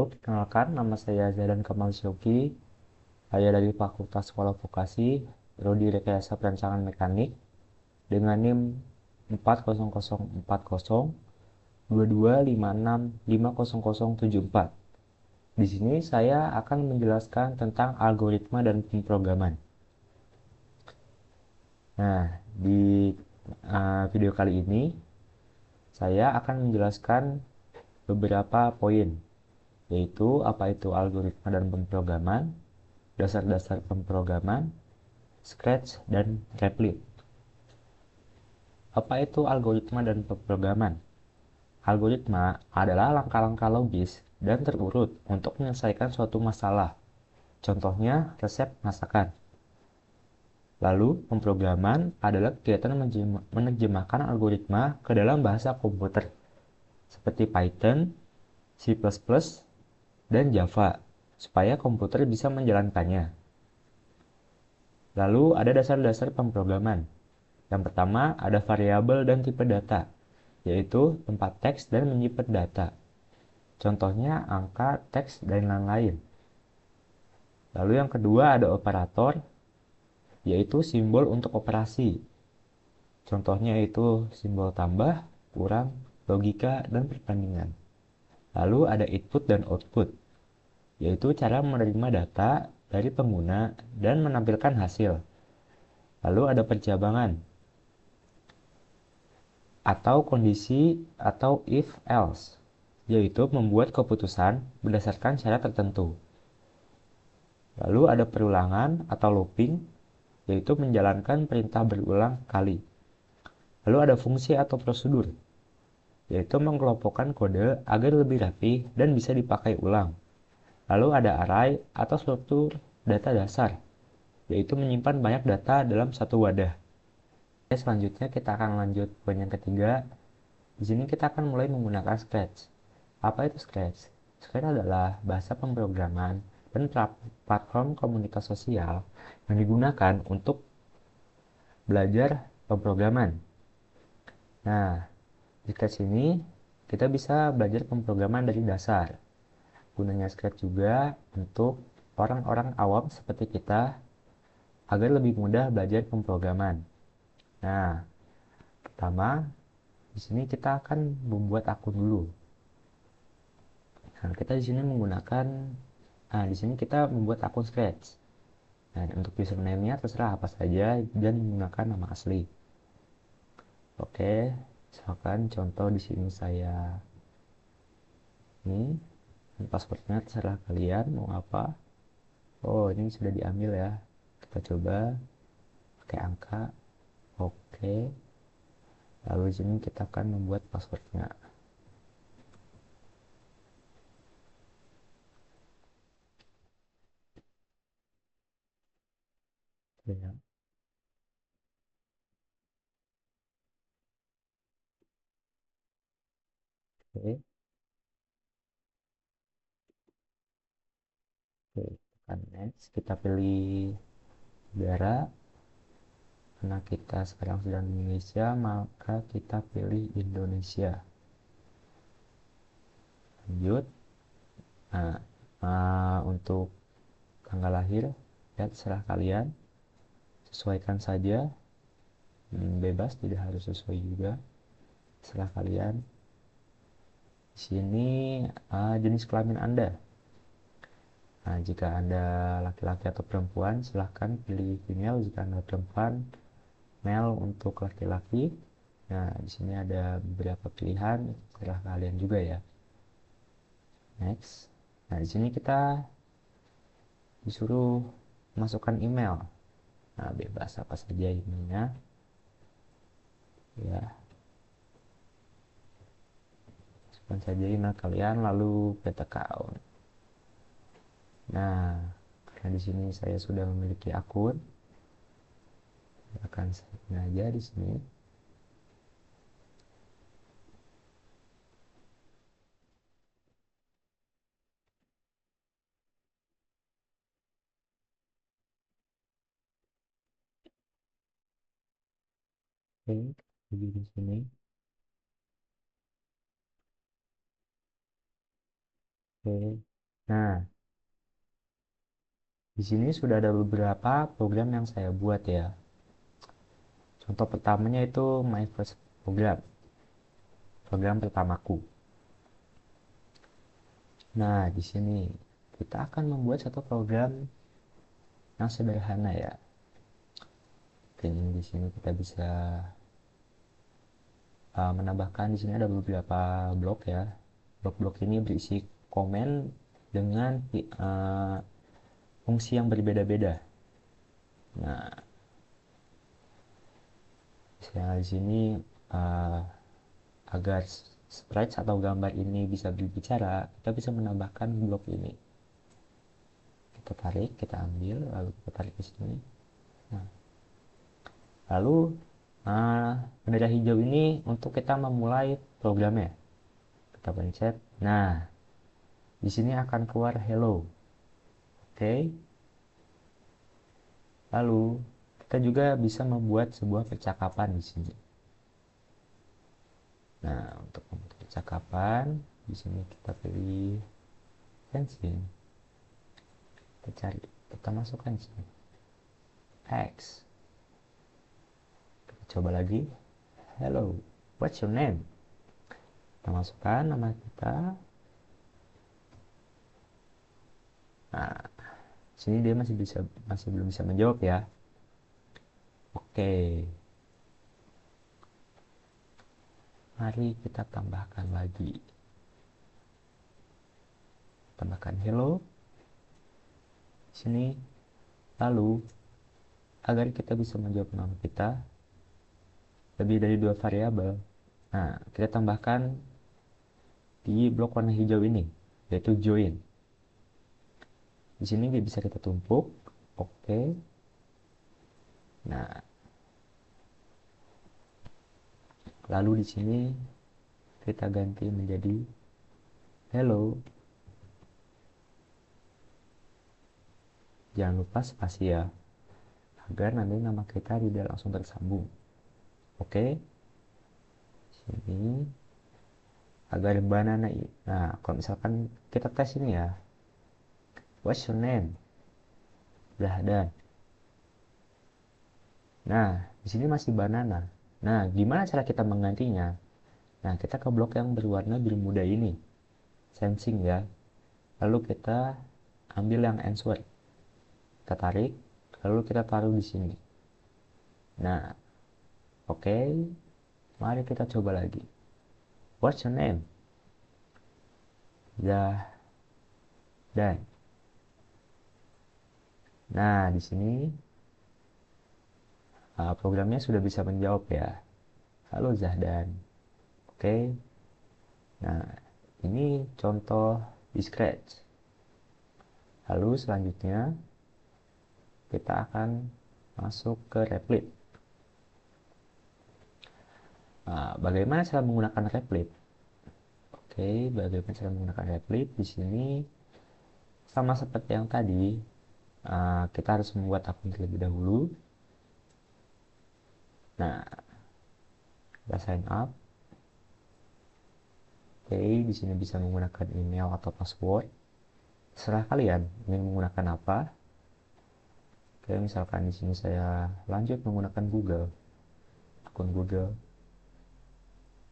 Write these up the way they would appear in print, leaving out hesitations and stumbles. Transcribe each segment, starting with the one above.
perkenalkan nama saya Zaidan Kamal Syauki. Saya dari Fakultas Sekolah Vokasi, Prodi Rekayasa Perancangan Mekanik dengan NIM 400402256500074. Di sini saya akan menjelaskan tentang algoritma dan pemrograman. Nah, di video kali ini saya akan menjelaskan beberapa poin, yaitu apa itu algoritma dan pemrograman, dasar-dasar pemrograman, Scratch, dan Replit. Apa itu algoritma dan pemrograman? Algoritma adalah langkah-langkah logis dan terurut untuk menyelesaikan suatu masalah. Contohnya, resep masakan. Lalu, pemrograman adalah kegiatan menerjemahkan algoritma ke dalam bahasa komputer, seperti Python, C++, dan Java, supaya komputer bisa menjalankannya. Lalu, ada dasar-dasar pemrograman. Yang pertama, ada variabel dan tipe data, yaitu tempat teks dan menyimpan data. Contohnya angka, teks, dan lain-lain. Lalu yang kedua ada operator, yaitu simbol untuk operasi. Contohnya itu simbol tambah, kurang, logika, dan perbandingan. Lalu ada input dan output, yaitu cara menerima data dari pengguna dan menampilkan hasil. Lalu ada percabangan, atau kondisi atau if else, yaitu membuat keputusan berdasarkan syarat tertentu. Lalu ada perulangan atau looping, yaitu menjalankan perintah berulang kali. Lalu ada fungsi atau prosedur, yaitu mengelompokkan kode agar lebih rapi dan bisa dipakai ulang. Lalu ada array atau struktur data dasar, yaitu menyimpan banyak data dalam satu wadah. Selanjutnya kita akan lanjut poin yang ketiga. Di sini kita akan mulai menggunakan Scratch. Apa itu Scratch? Scratch adalah bahasa pemrograman dan platform komunitas sosial yang digunakan untuk belajar pemrograman. Nah, di Scratch ini kita bisa belajar pemrograman dari dasar. Gunanya Scratch juga untuk orang-orang awam seperti kita agar lebih mudah belajar pemrograman. Nah, pertama di sini kita akan membuat akun dulu. Nah, kita di sini menggunakan di sini kita membuat akun Scratch. Nah, untuk username-nya terserah apa saja dan menggunakan nama asli. Oke, misalkan contoh di sini saya ini passwordnya terserah kalian mau apa. Oh, ini sudah diambil ya. Kita coba pakai angka. Oke. Lalu di sini kita akan membuat passwordnya. Ya. Oke. Oke, tekan next. Kita pilih negara. Karena kita sekarang sedang di Indonesia, maka kita pilih Indonesia. Lanjut. Nah, untuk tanggal lahir, ya terserah kalian. Sesuaikan saja. Bebas, tidak harus sesuai juga. Terserah kalian. Di sini jenis kelamin Anda. Nah, jika Anda laki-laki atau perempuan, silahkan pilih female. Jika Anda perempuan, male untuk laki-laki. Nah, di sini ada beberapa pilihan, terserah kalian juga ya. Next. Nah, di sini kita disuruh masukkan email. Nah, bebas apa saja emailnya. Ya, masukkan saja email kalian lalu get account. Nah, karena di sini saya sudah memiliki akun, akan saya aja di sini. Oke, di sini. Oke. Nah, di sini sudah ada beberapa program yang saya buat ya. Contoh pertamanya itu my first program, program pertamaku. Nah, di sini kita akan membuat satu program yang sederhana ya. Mungkin di sini kita bisa menambahkan di sini ada beberapa blok ya. Blok-blok ini berisi komen dengan fungsi yang berbeda-beda. Nah, misalnya di sini uh, agar sprite atau gambar ini bisa berbicara, kita bisa menambahkan blok ini. Kita tarik, kita ambil, lalu kita tarik ke sini. Nah, lalu bendera hijau ini untuk kita memulai programnya. Kita pencet. Nah, di sini akan keluar hello. Oke. Lalu kita juga bisa membuat sebuah percakapan di sini. Nah, untuk membuat percakapan, di sini kita pilih bensin. Kita cari, kita masukkan di sini. X. Kita coba lagi. Hello, what's your name? Kita masukkan nama kita. Nah, sini dia masih belum bisa menjawab ya. Oke. Mari kita tambahkan lagi. Tambahkan hello di sini. Lalu agar kita bisa menjawab nama kita lebih dari dua variabel. Nah, kita tambahkan di blok warna hijau ini, yaitu join. Di sini bisa kita tumpuk. Oke. Nah, lalu di sini kita ganti menjadi hello. Jangan lupa spasi ya, agar nanti nama kita tidak langsung tersambung. Oke. Sini agar banana ini. Nah, kalau misalkan kita tes ini ya. What's your name? Zahdan. Nah, di sini masih banana. Nah, gimana cara kita menggantinya? Nah, kita ke blok yang berwarna biru muda ini. Sensing ya. Lalu kita ambil yang answer. Kita tarik, lalu kita taruh di sini. Nah, oke. Mari kita coba lagi. What's your name? Zahdan. Nah, di sini programnya sudah bisa menjawab ya. Halo Zahdan. Oke. Nah, ini contoh di Scratch. Lalu selanjutnya kita akan masuk ke Replit. Nah, bagaimana cara menggunakan Replit? Oke, bagaimana cara menggunakan Replit? Di sini sama seperti yang tadi, kita harus membuat akun terlebih dahulu. Nah, kita sign up. Oke, di sini bisa menggunakan email atau password. Serah kalian ingin menggunakan apa. Oke, misalkan di sini saya lanjut menggunakan Google, akun Google.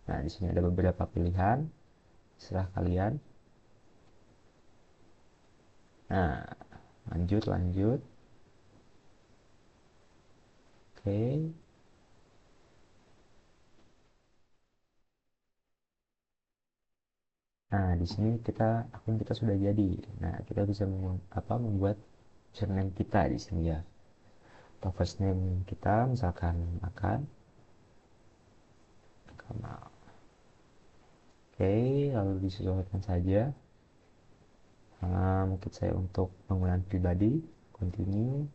Nah, di sini ada beberapa pilihan. Serah kalian. Nah, lanjut. Oke. Nah, di sini akun kita sudah jadi. Nah, kita bisa membuat username kita di sini ya. Atau first name kita misalkan makan. Kamal. Oke, lalu disesuaikan saja. Mungkin saya untuk penggunaan pribadi, continue.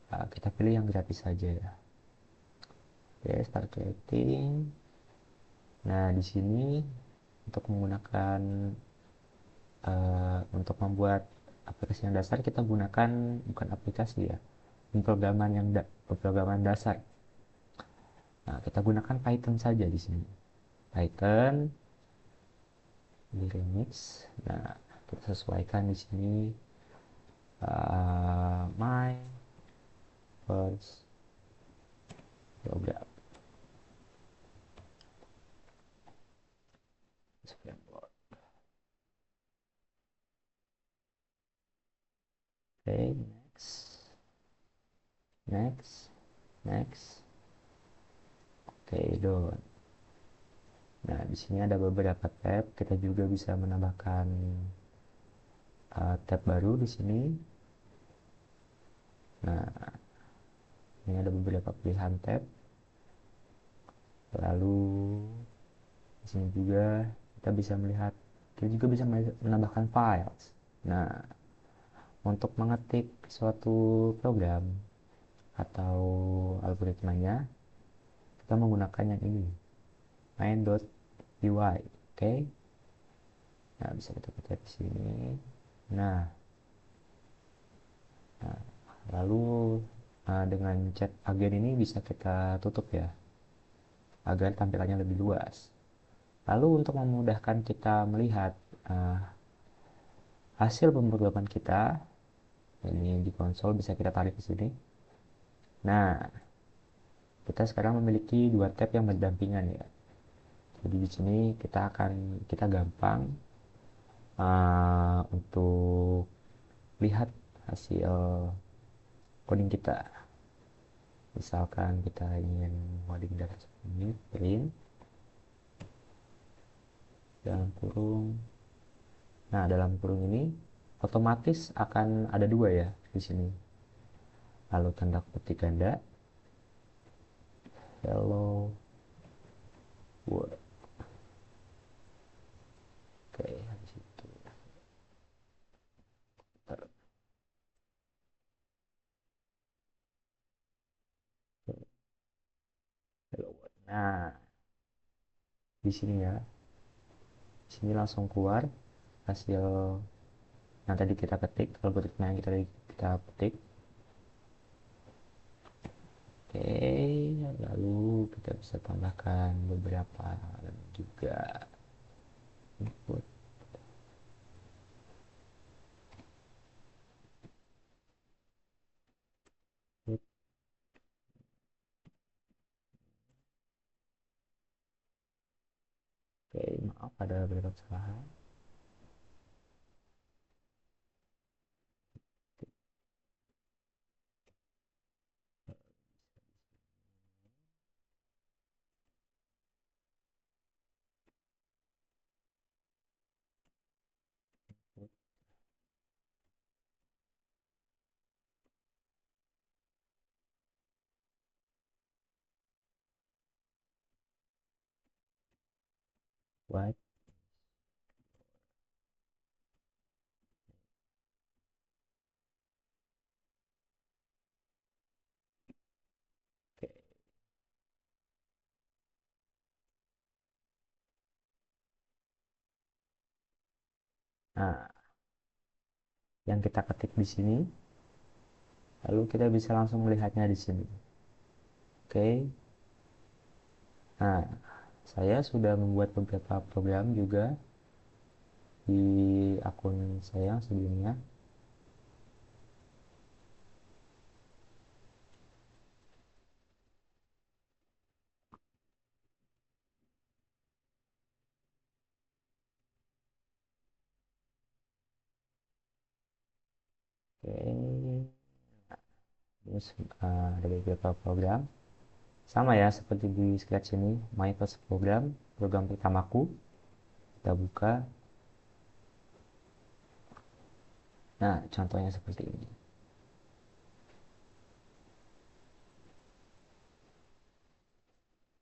Kita pilih yang gratis saja ya. Oke, start creating. Nah, di sini untuk menggunakan untuk membuat aplikasi yang dasar kita gunakan bukan aplikasi ya, pemrograman dasar. Nah, kita gunakan Python saja di sini. Python di remix. Nah, Kita sesuaikan di sini my first program. Oke, next, next, next. Oke, done. Nah, di sini ada beberapa tab. Kita juga bisa menambahkan tab baru di sini. Nah, ini ada beberapa pilihan tab. Lalu di sini juga kita bisa melihat, kita juga bisa menambahkan files. Nah, untuk mengetik suatu program atau algoritmanya, kita menggunakan yang ini, main.py. Oke. Nah, bisa kita pencet di sini. Nah, nah lalu dengan chat agen ini bisa kita tutup ya, agar tampilannya lebih luas. Lalu untuk memudahkan kita melihat uh, hasil pemrograman kita, ini di konsol bisa kita tarik ke sini. Nah, kita sekarang memiliki dua tab yang berdampingan ya. Jadi di sini kita gampang untuk lihat hasil coding kita. Misalkan kita ingin coding data ini, print dalam kurung. Nah, dalam kurung ini otomatis akan ada dua ya di sini. Lalu tanda petik ganda, hello world. Oke, habis itu hello world. Nah, di sini ya, di sini langsung keluar hasil yang tadi kita ketik, algoritma yang kita ketik. Oke, lalu kita bisa tambahkan beberapa juga input. Oke, maaf ada beberapa kesalahan. What? Oke. Nah, yang kita ketik di sini, lalu kita bisa langsung melihatnya di sini. Oke. Nah, saya sudah membuat beberapa program juga di akun saya sebelumnya. Oke. Terus ada beberapa program. Sama ya seperti di Scratch ini, my first program, program pertamaku. Kita buka. Nah, contohnya seperti ini.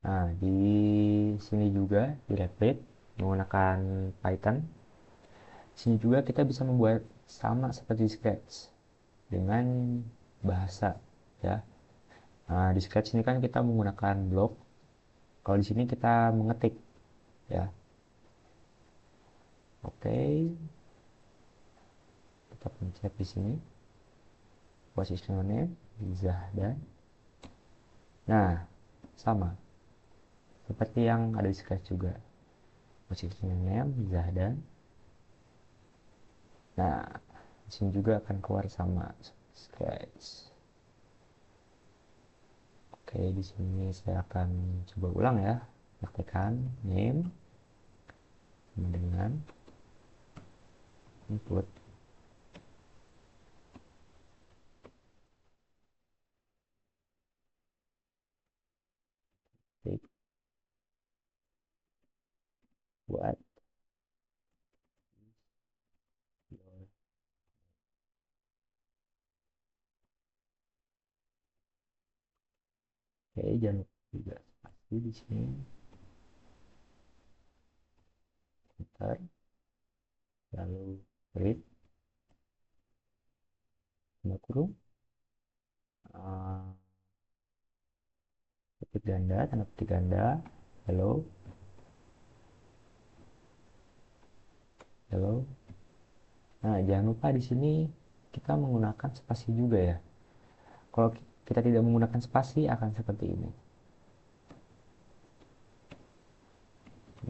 Nah, di sini juga di Replit menggunakan Python. Di sini juga kita bisa membuat sama seperti Scratch dengan bahasa ya. Nah, di Scratch ini kan kita menggunakan blok. Kalau di sini kita mengetik ya. Oke, kita pencet di sini positionnya Zahdan. Nah, sama seperti yang ada di Scratch juga. Positionnya Zahdan. Nah, di sini juga akan keluar sama sketch. Oke, di sini saya akan coba ulang ya. Praktekan name sama dengan input. Klik buat your. Oke, jangan lupa juga spasi di sini. Enter, lalu read, tanda kurung, uh, petik ganda, tanda petik ganda, hello, hello. Nah, jangan lupa di sini kita menggunakan spasi juga ya. Kalau kita tidak menggunakan spasi akan seperti ini.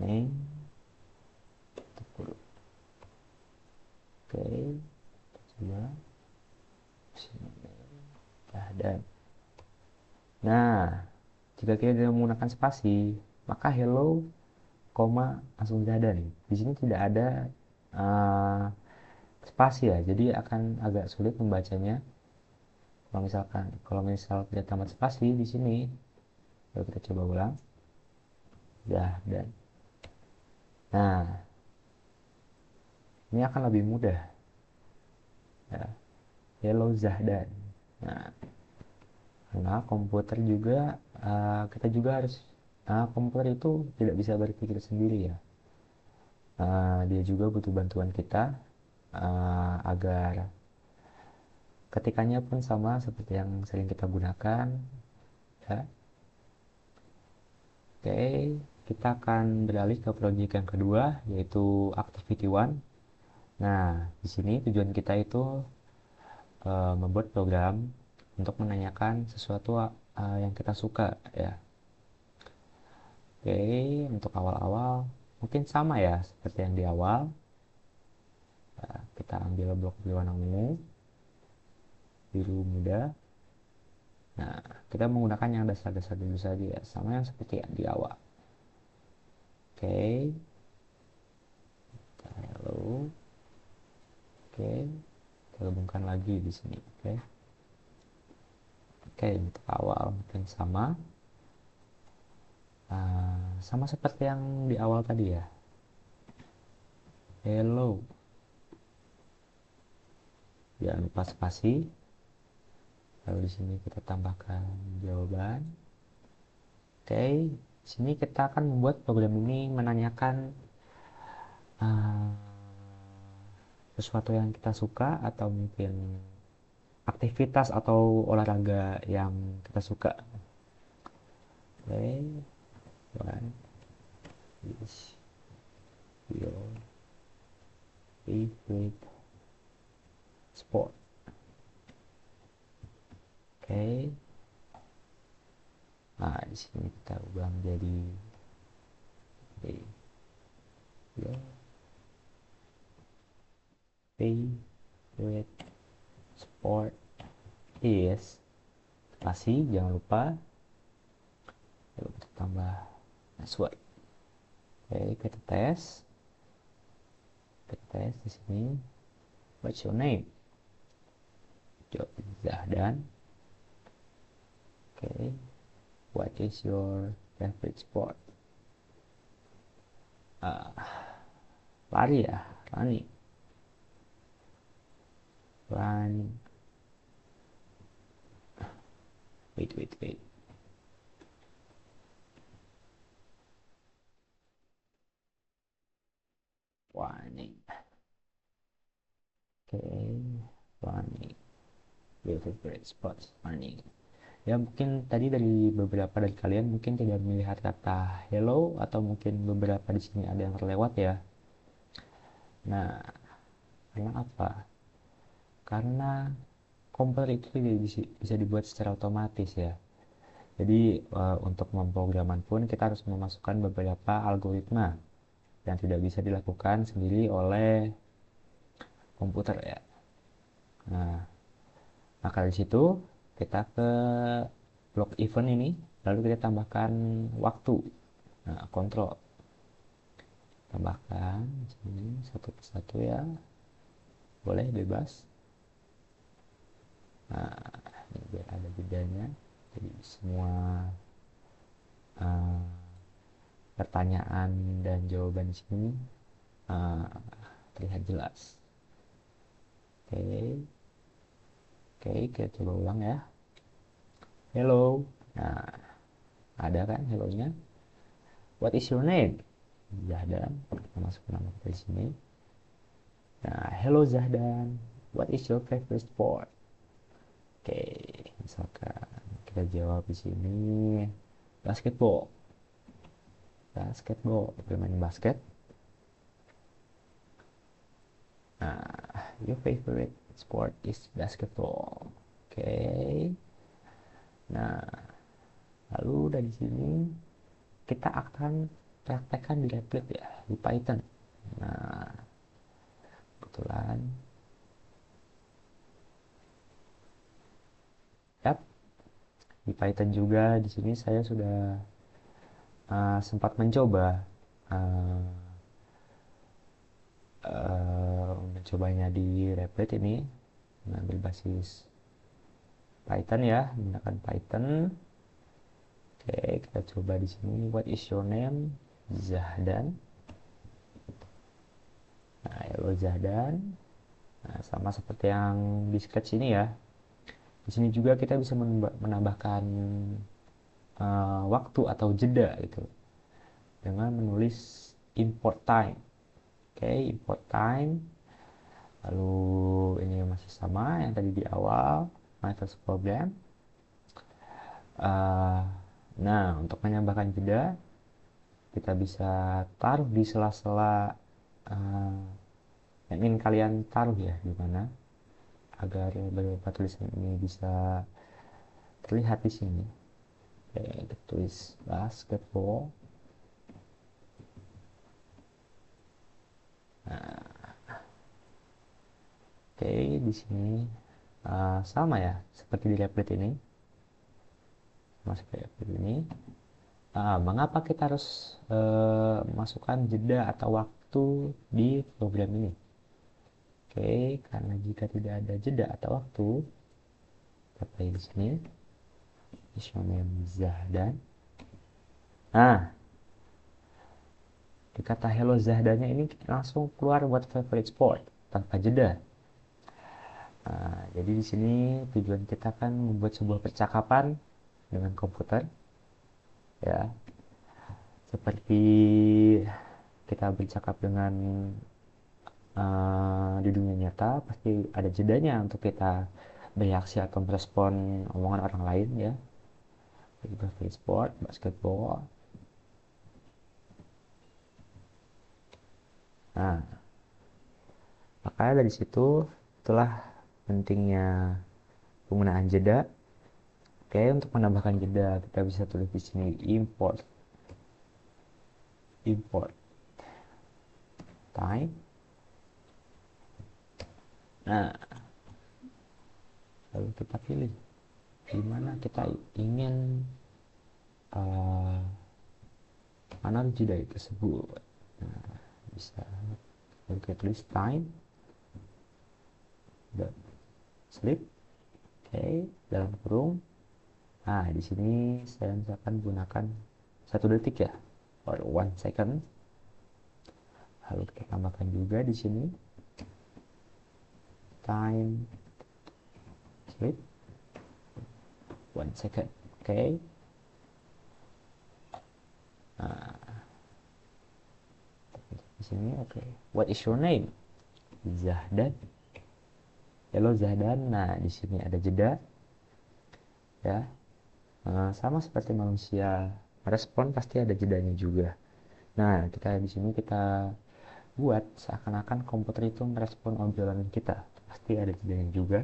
Name, kurung. Oke, coba sini. Dan nah, jika kita tidak menggunakan spasi, maka hello, koma langsung ada nih. Di sini tidak ada uh, spasi ya, jadi akan agak sulit membacanya. Kalau misal tidak tambah spasi di sini, lalu kita coba ulang. Ya, dan nah, ini akan lebih mudah ya. Hello Zahdan. Nah, karena komputer juga kita juga harus komputer itu tidak bisa berpikir sendiri ya. Dia juga butuh bantuan kita agar ketikannya pun sama seperti yang sering kita gunakan ya. Oke, kita akan beralih ke project yang kedua yaitu activity one. Nah, di sini tujuan kita itu membuat program untuk menanyakan sesuatu yang kita suka ya. Oke, untuk awal-awal mungkin sama ya seperti yang di awal. Kita ambil blok berwarna ungu, biru muda. Nah, kita menggunakan yang dasar-dasar dulu saja ya, sama yang seperti yang di awal. Oke, lalu oke, kita gabungkan lagi di sini. Oke, oke untuk awal mungkin sama, sama seperti yang di awal tadi ya. Hello, jangan lupa spasi. Lalu di sini kita tambahkan jawaban. Oke, di sini kita akan membuat program ini menanyakan uh, sesuatu yang kita suka atau mungkin aktivitas atau olahraga yang kita suka. Oke, what is your favorite sport? Oke, nah di sini kita ubah menjadi okay, your favorite sport is spasi, jangan lupa. Lalu kita tambah password. Oke, kita tes di sini. What's your name? Jawab Zahdan. Oke, what is your favorite sport? Lari ya, running. Running. Wait. Running. Oke, running. Your favorite sports running. Ya mungkin tadi dari beberapa dari kalian mungkin tidak melihat kata hello atau mungkin beberapa di sini ada yang terlewat ya. Nah, karena apa? Karena komputer itu tidak bisa dibuat secara otomatis ya. Jadi untuk memprograman pun kita harus memasukkan beberapa algoritma yang tidak bisa dilakukan sendiri oleh komputer ya. Nah, maka di situ kita ke blok event ini, lalu kita tambahkan waktu. Nah, kontrol tambahkan sini satu persatu ya, boleh bebas. Nah, ini biar ada jedanya, jadi semua uh, pertanyaan dan jawaban di sini uh, terlihat jelas. Oke, oke, kita coba ulang ya. Hello. Nah, ada kan hello-nya. What is your name? Zahdan. Kita masuk nama kita di sini. Nah, hello Zahdan. What is your favorite sport? Oke, misalkan kita jawab di sini basketball. Basketball, bermain basket. Nah, your favorite sport is basketball. Oke. Nah, lalu dari sini kita akan praktekkan di Replit ya, di Python. Nah, kebetulan yap, di Python juga di sini saya sudah sempat mencoba uh, mencobanya di Replit ini, mengambil basis Python ya, menggunakan Python. Oke, kita coba di sini. What is your name? Zahdan. Nah, hello Zahdan. Nah, sama seperti yang di sketch ini ya. Di sini juga kita bisa menambahkan waktu atau jeda gitu dengan menulis import time. Oke, import time. Lalu ini masih sama yang tadi di awal, my first problem. Nah, untuk menambahkan jeda, kita bisa taruh di sela-sela yang ingin kalian taruh ya, di mana agar beberapa tulisan ini bisa terlihat di sini. Oke, kita tulis basketball. Nah, oke, di sini sama ya, seperti di Replit ini. Masuk ke Replit ini. Mengapa kita harus masukkan jeda atau waktu di program ini? Oke, karena jika tidak ada jeda atau waktu, kita play di sini. Ismail Zahdan. Nah, di kata hello Zahdannya ini langsung keluar what favorite sport tanpa jeda. Nah, jadi di sini tujuan kita kan membuat sebuah percakapan dengan komputer, ya, seperti kita bercakap dengan di dunia nyata, pasti ada jedanya untuk kita bereaksi atau merespon omongan orang lain ya. Favorite sport, basketball. Nah, makanya dari situ itulah pentingnya penggunaan jeda. Oke, untuk menambahkan jeda kita bisa tulis di sini import time. Nah, lalu kita pilih di mana kita ingin mana jeda tersebut. Nah, bisa lalu kita tulis time dot sleep. Oke, dalam kurung. Nah, di sini saya misalkan gunakan 1 detik ya, or 1 second. Lalu kita tambahkan juga di sini time sleep 1 second. Oke. Nah, di sini oke. What is your name? Zahdan. Hello Zahdan. Nah, di sini ada jeda ya. Sama seperti manusia merespon pasti ada jedanya juga. Nah, kita di sini kita buat seakan-akan komputer itu merespon obrolan kita. Pasti ada jedanya juga.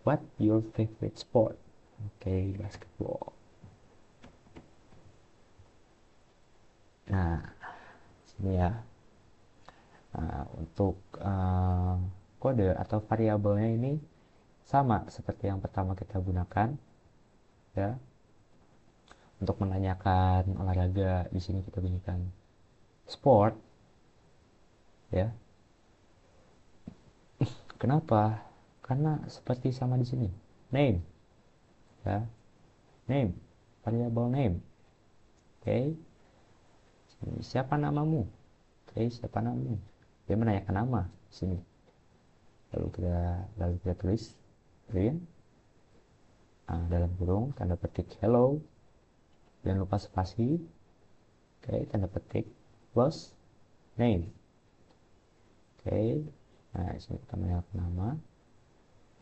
What your favorite sport? Oke, basketball. Nah, sini ya. Nah, untuk kode atau variabelnya ini sama seperti yang pertama kita gunakan, ya. Untuk menanyakan olahraga, di sini kita gunakan sport, ya. Kenapa? Karena seperti sama di sini. Name, ya. Name, variabel name. Oke. Siapa namamu? Oke, siapa namamu? Dia menanyakan nama di sini. Lalu kita tulis print, dalam kurung tanda petik hello, jangan lupa spasi. Oke, tanda petik plus name. Oke, nah di sini kita menanyakan nama,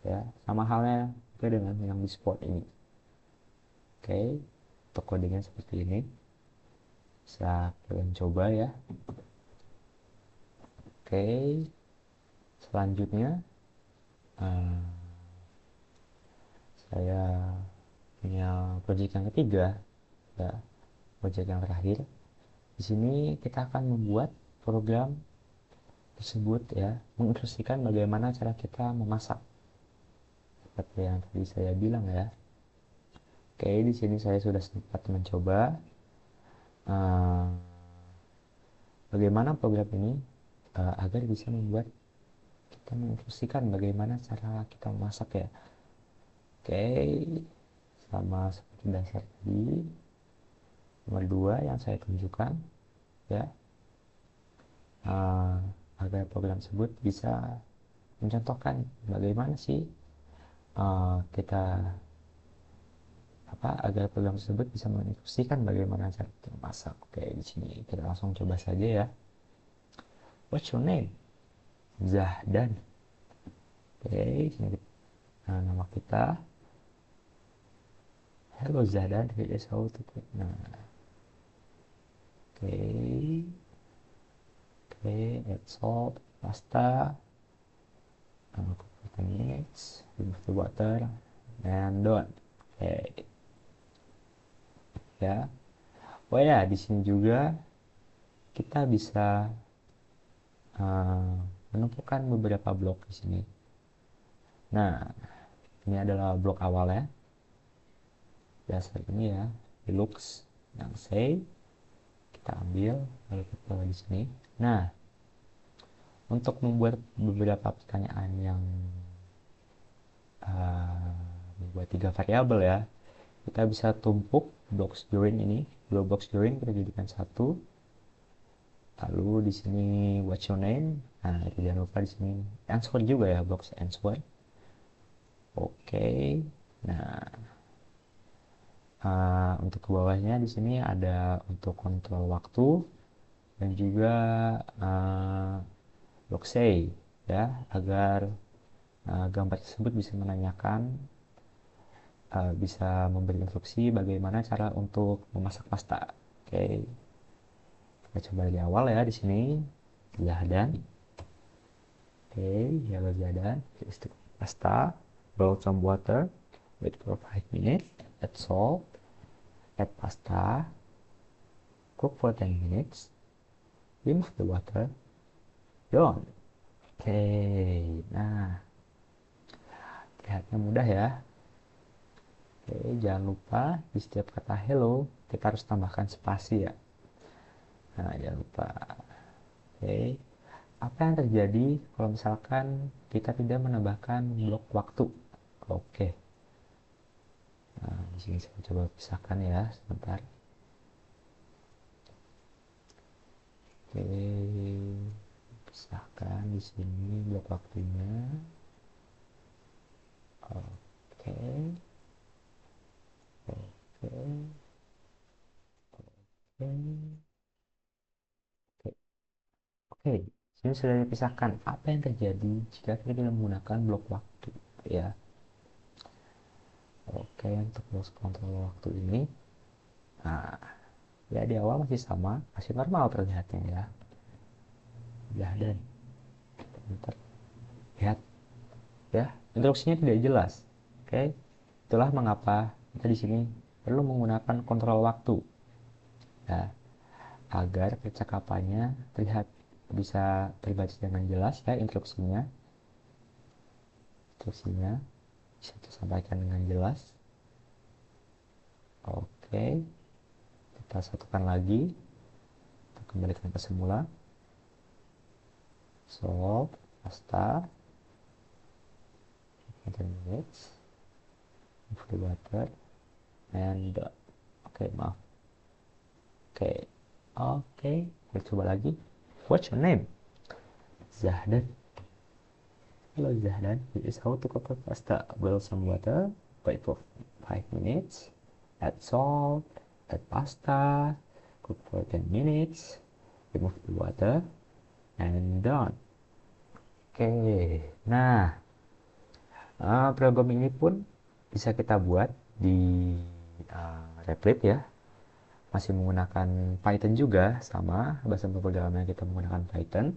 ya, sama halnya juga dengan yang di spot ini. Oke, untuk codingnya seperti ini, bisa kalian coba ya. Oke, selanjutnya eh, saya punya project yang ketiga, ya, project yang terakhir. Di sini kita akan membuat program tersebut, ya, menginstruksikan bagaimana cara kita memasak seperti yang tadi saya bilang, ya. Oke, di sini saya sudah sempat mencoba uh, bagaimana program ini agar bisa membuat kita menginstruksikan bagaimana cara kita memasak, ya. Oke, sama seperti dasar tadi, nomor 2 yang saya tunjukkan, ya, uh, agar program tersebut bisa mencontohkan bagaimana sih kita agar program tersebut bisa menginstruksikan bagaimana cara kita memasak. Oke, di sini kita langsung coba saja, ya. What's your name? Zahdan. Oke, di sini nama kita. Hello Zahdan, here's how to cook. Nah, oke, add salt, pasta, cook for 10 minutes, remove the water, and done. Oke, ya. Oh ya, di sini juga kita bisa menumpukan beberapa blok di sini. Nah, ini adalah blok awal, ya. Dasar ini, ya, deluxe yang say kita ambil lalu kita di sini. Nah, untuk membuat beberapa pertanyaan yang membuat 3 variabel, ya, kita bisa tumpuk blocks join ini, dua blocks join kita jadikan satu. Lalu di sini what's your name, nah itu jangan lupa di sini answer juga, ya, blocks answer. Oke, nah untuk ke bawahnya di sini ada untuk kontrol waktu dan juga blok say, ya, agar gambar tersebut bisa menanyakan, bisa memberi instruksi bagaimana cara untuk memasak pasta. Oke, kita coba dari awal, ya, di sini Zahdan. Oke, hello Zahdan, here's the pasta, boil some water, wait for 5 minutes, add salt, add pasta, cook for 10 minutes, remove the water, done. Oke, nah lihatnya mudah, ya. Oke, jangan lupa di setiap kata hello kita harus tambahkan spasi, ya. Nah, jangan lupa. Oke, apa yang terjadi kalau misalkan kita tidak menambahkan blok waktu? Oke, nah di sini saya coba pisahkan, ya, sebentar. Oke, pisahkan di sini blok waktunya. Oke, oke, oke. Oke, sini sudah dipisahkan. Apa yang terjadi jika kita tidak menggunakan blok waktu, ya? Oke, untuk blok kontrol waktu ini, nah, ya, di awal masih sama, masih normal terlihatnya, ya. Ya, dan bentar, lihat, ya, instruksinya tidak jelas. Oke, itulah mengapa kita di sini perlu menggunakan kontrol waktu, ya, agar percakapannya terlihat bisa terbaca dengan jelas, ya, instruksinya. instruksinya bisa disampaikan dengan jelas. Oke, kita satukan lagi, kita kembalikan ke semula. Solve pasta 20 minutes, move the water and oke, maaf. Oke, kita coba lagi. What's your name? Zahdan. Hello Zahdan, this is how to cook pasta. Boil some water, wait for 5 minutes, add salt, add pasta, cook for 10 minutes, remove the water, and done. Oke, nah program ini pun bisa kita buat di Replit ya. Masih menggunakan Python juga, sama bahasa pemrograman kita menggunakan Python.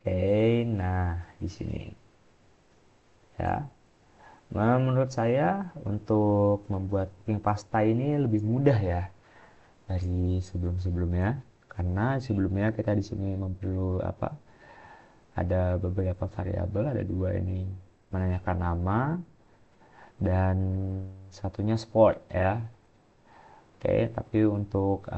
Oke, nah di sini ya. Nah, menurut saya untuk membuat pink pasta ini lebih mudah ya dari sebelum-sebelumnya, karena sebelumnya kita di sini perlu apa? Ada beberapa variabel, ada dua ini menanyakan nama dan satunya sport ya. Oke, tapi untuk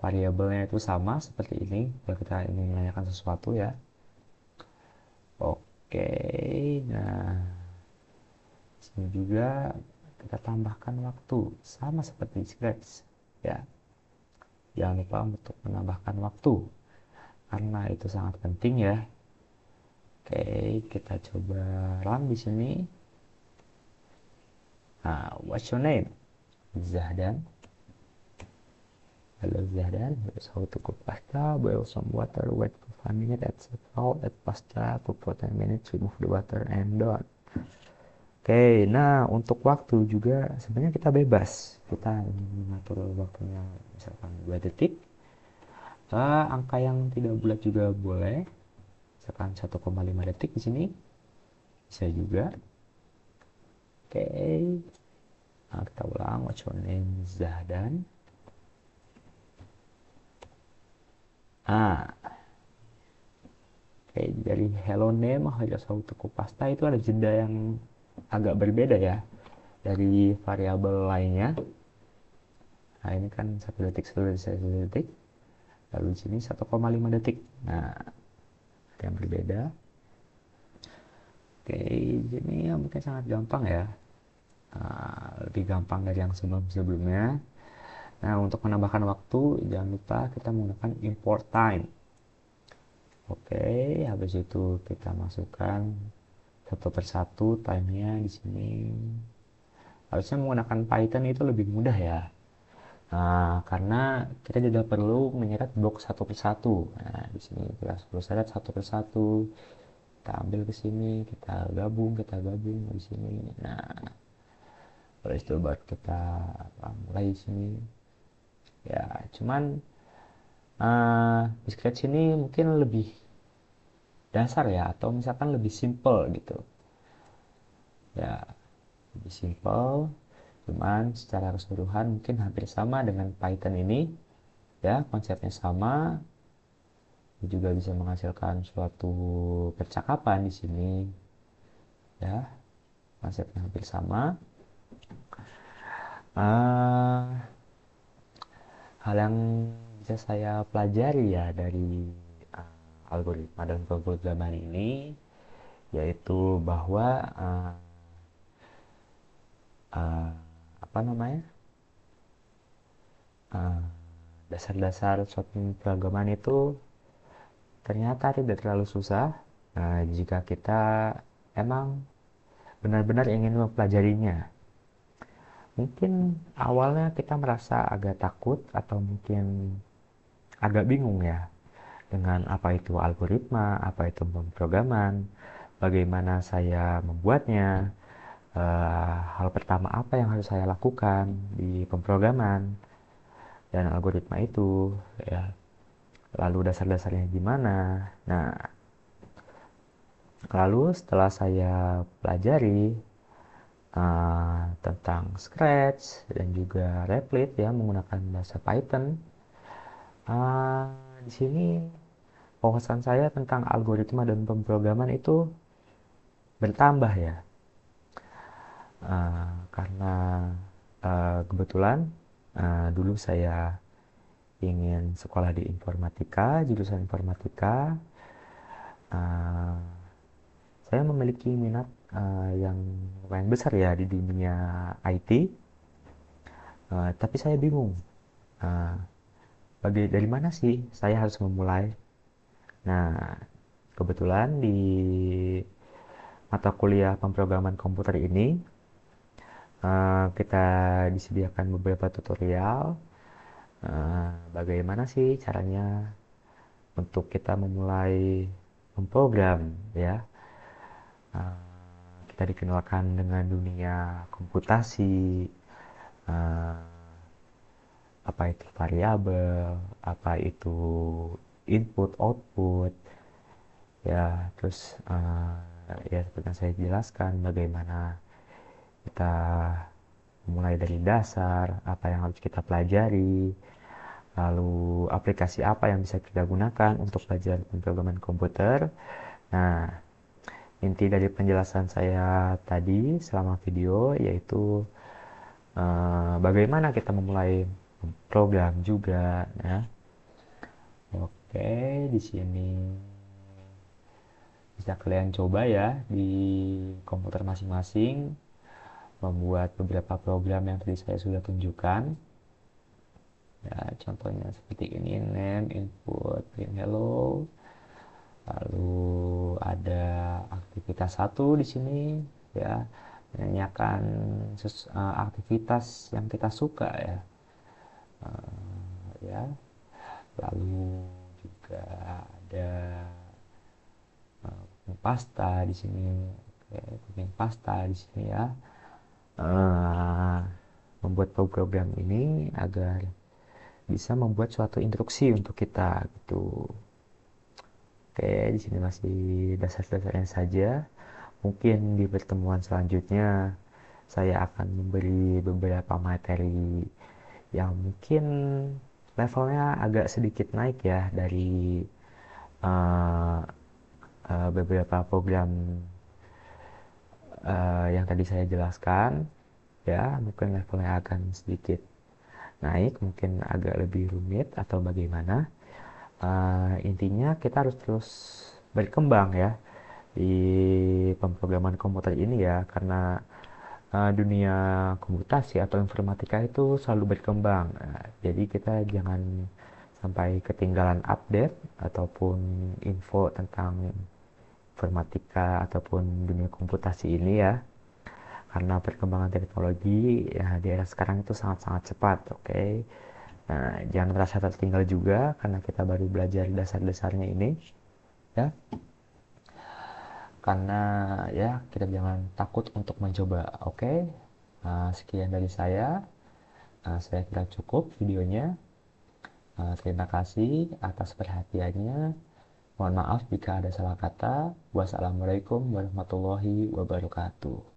variabelnya itu sama seperti ini kalau kita ingin menanyakan sesuatu ya. Oke, nah sini juga kita tambahkan waktu sama seperti Scratch ya. Jangan lupa untuk menambahkan waktu karena itu sangat penting ya. Oke, kita coba run di sini. Nah, what's your name? Zahdan. Hello Zahdan, here's how to cook pasta. Boil some water, wait for 5 minutes, add salt, add pasta, cook for 10 minutes, remove the water, and done. Oke, nah untuk waktu juga sebenarnya kita bebas. Kita mengatur waktunya misalkan 2 detik. Angka yang tidak bulat juga boleh. Misalkan 1,5 detik di sini. Bisa juga. Oke. Nah, kita ulang. What's your name? Zahdan. Oke, dari hello name, here's how to cook pasta itu ada jeda yang agak berbeda ya dari variabel lainnya. Nah, ini kan 1 detik, 1 detik. Lalu di sini 1,5 detik. Nah, yang berbeda. Oke, ini ya mungkin sangat gampang ya. Lebih gampang dari yang sebelum-sebelumnya. Nah, untuk menambahkan waktu, jangan lupa kita menggunakan import time. Oke, habis itu kita masukkan satu persatu time-nya di sini. Harusnya menggunakan Python itu lebih mudah ya. Nah, karena kita tidak perlu menyeret blok satu persatu. Nah, di sini kita perlu seret satu persatu. Kita ambil ke sini, kita gabung di sini. Nah, oleh itu baru kita mulai di sini. Ya, cuman di Scratch ini mungkin lebih dasar ya, atau misalkan lebih simple gitu. Ya, lebih simple. Cuman secara keseluruhan mungkin hampir sama dengan Python ini. Ya, konsepnya sama. Juga bisa menghasilkan suatu percakapan di sini. Ya, konsepnya hampir sama. Hal yang bisa saya pelajari ya dari algoritma dan pemrograman ini yaitu bahwa apa namanya dasar-dasar suatu pemrograman itu ternyata tidak terlalu susah jika kita emang benar-benar ingin mempelajarinya. Mungkin awalnya kita merasa agak takut atau mungkin agak bingung ya dengan apa itu algoritma, apa itu pemrograman, bagaimana saya membuatnya, hal pertama apa yang harus saya lakukan di pemrograman dan algoritma itu, ya. Lalu dasar-dasarnya gimana. Nah, lalu setelah saya pelajari tentang Scratch dan juga Replit ya menggunakan bahasa Python, di sini wawasan saya tentang algoritma dan pemrograman itu bertambah ya. Karena kebetulan dulu saya ingin sekolah di informatika, jurusan informatika. Uh, saya memiliki minat yang lumayan besar ya di dunia IT, tapi saya bingung. Uh, dari mana sih saya harus memulai? Nah, kebetulan di mata kuliah pemrograman komputer ini kita disediakan beberapa tutorial bagaimana sih caranya untuk kita memulai memprogram ya. Kita dikenalkan dengan dunia komputasi, apa itu variabel, apa itu input output ya. Terus ya seperti yang saya jelaskan bagaimana kita mulai dari dasar apa yang harus kita pelajari, lalu aplikasi apa yang bisa kita gunakan untuk belajar pemrograman komputer. Nah, inti dari penjelasan saya tadi selama video yaitu bagaimana kita memulai program juga ya. Oke, di sini bisa kalian coba ya di komputer masing-masing membuat beberapa program yang tadi saya sudah tunjukkan. Ya, contohnya seperti ini, name, input, print hello. Lalu ada aktivitas satu di sini ya, menanyakan aktivitas yang kita suka ya. Ya. Lalu juga ada pasta di sini. Oke, cooking pasta di sini ya. Membuat program ini agar bisa membuat suatu instruksi untuk kita gitu. Oke, di sini masih dasar-dasarnya saja. Mungkin di pertemuan selanjutnya saya akan memberi beberapa materi yang mungkin levelnya agak sedikit naik ya dari beberapa program yang tadi saya jelaskan ya. Mungkin levelnya akan sedikit naik, mungkin agak lebih rumit atau bagaimana. Intinya kita harus terus berkembang ya di pemrograman komputer ini ya, karena dunia komputasi atau informatika itu selalu berkembang. Jadi kita jangan sampai ketinggalan update ataupun info tentang informatika ataupun dunia komputasi ini ya, karena perkembangan teknologi ya di era sekarang itu sangat-sangat cepat. Oke. Nah, jangan merasa tertinggal juga karena kita baru belajar dasar-dasarnya ini ya. Karena ya kita jangan takut untuk mencoba. Oke. Sekian dari saya. Saya kira cukup videonya. Terima kasih atas perhatiannya. Mohon maaf jika ada salah kata. Wassalamualaikum warahmatullahi wabarakatuh.